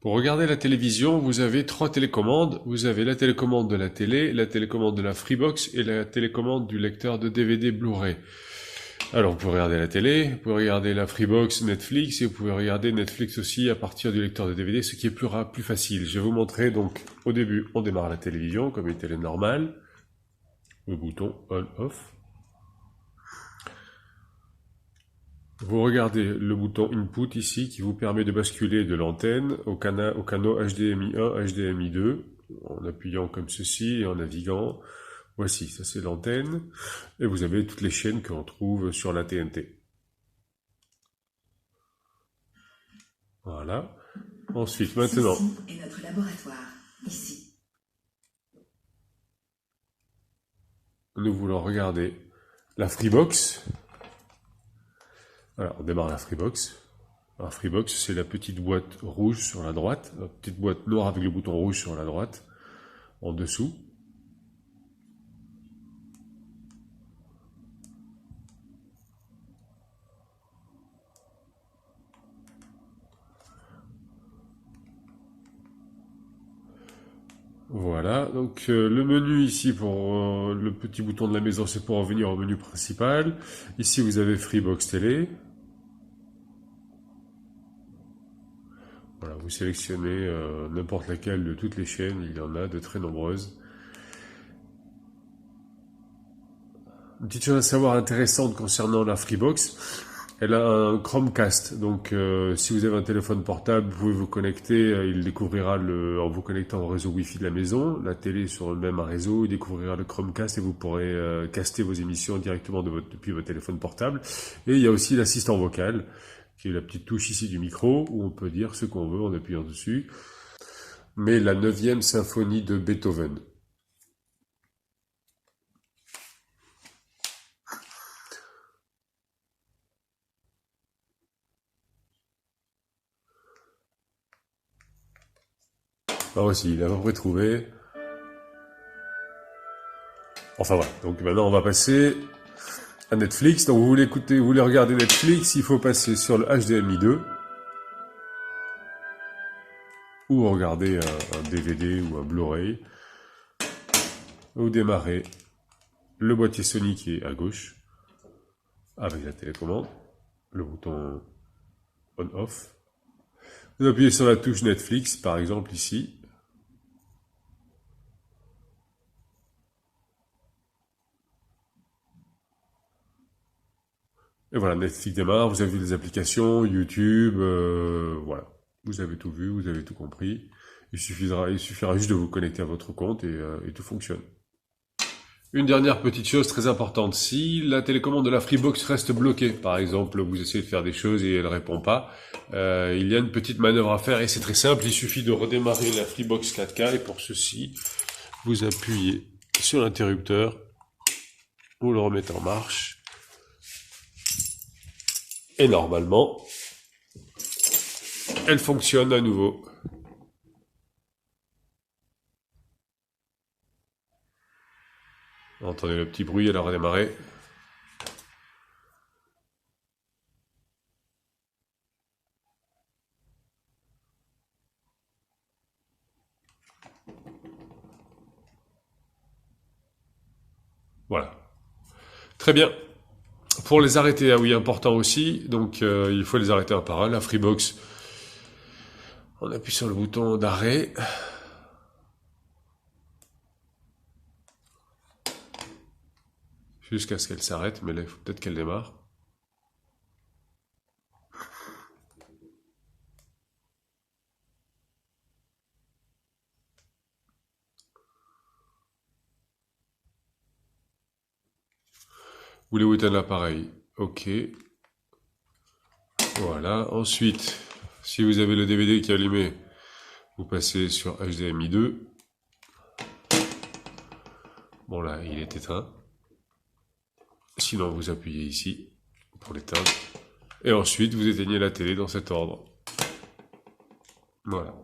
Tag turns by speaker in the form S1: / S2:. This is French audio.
S1: Pour regarder la télévision, vous avez trois télécommandes. Vous avez la télécommande de la télé, la télécommande de la Freebox et la télécommande du lecteur de DVD Blu-ray. Alors, vous pouvez regarder la télé, vous pouvez regarder la Freebox, Netflix, et vous pouvez regarder Netflix aussi à partir du lecteur de DVD, ce qui est plus facile. Je vais vous montrer, donc, au début, on démarre la télévision, comme une télé normale. Le bouton on-off. Vous regardez le bouton Input ici qui vous permet de basculer de l'antenne au canaux HDMI 1, HDMI 2 en appuyant comme ceci et en naviguant. Voici, ça c'est l'antenne et vous avez toutes les chaînes que l'on trouve sur la TNT. Voilà. Ensuite, maintenant,
S2: Ceci est notre laboratoire, ici.
S1: nous voulons regarder la Freebox. Voilà, on démarre la Freebox. La Freebox, c'est la petite boîte rouge sur la droite, la petite boîte noire avec le bouton rouge sur la droite, en dessous. Voilà, donc le menu ici pour le petit bouton de la maison, c'est pour revenir au menu principal. Ici, vous avez Freebox Télé. Voilà, vous sélectionnez n'importe laquelle de toutes les chaînes, il y en a de très nombreuses. Une petite chose à savoir intéressante concernant la Freebox, elle a un Chromecast, donc si vous avez un téléphone portable, vous pouvez vous connecter, il découvrira en vous connectant au réseau Wi-Fi de la maison, la télé sur le même réseau, il découvrira le Chromecast et vous pourrez caster vos émissions directement depuis votre téléphone portable. Et il y a aussi l'assistant vocal, qui est la petite touche ici du micro, où on peut dire ce qu'on veut en appuyant dessus. Mais la 9e symphonie de Beethoven. Ah voici, il a à peu près trouvé. Enfin voilà, donc maintenant on va passer à Netflix. Donc vous voulez regarder Netflix, il faut passer sur le HDMI 2 ou regarder un DVD ou un Blu-ray. Vous démarrez le boîtier Sony qui est à gauche avec la télécommande, le bouton on-off. Vous appuyez sur la touche Netflix, par exemple ici. Et voilà, Netflix démarre, vous avez vu les applications, YouTube, voilà. Vous avez tout vu, vous avez tout compris. Il suffira juste de vous connecter à votre compte et tout fonctionne. Une dernière petite chose très importante, si la télécommande de la Freebox reste bloquée, par exemple, vous essayez de faire des choses et elle ne répond pas, il y a une petite manœuvre à faire et c'est très simple, il suffit de redémarrer la Freebox 4K et pour ceci, vous appuyez sur l'interrupteur, vous le remettez en marche et normalement, elle fonctionne à nouveau. Vous entendez le petit bruit, elle a redémarré. Voilà. Très bien. Pour les arrêter, ah oui, important aussi, donc il faut les arrêter un par un. La Freebox, on appuie sur le bouton d'arrêt. Jusqu'à ce qu'elle s'arrête, mais là, il faut peut-être qu'elle démarre. Vous voulez éteindre l'appareil? Ok. Voilà. Ensuite, si vous avez le DVD qui est allumé, vous passez sur HDMI 2. Bon là, il est éteint. Sinon, vous appuyez ici pour l'éteindre. Et ensuite, vous éteignez la télé dans cet ordre. Voilà.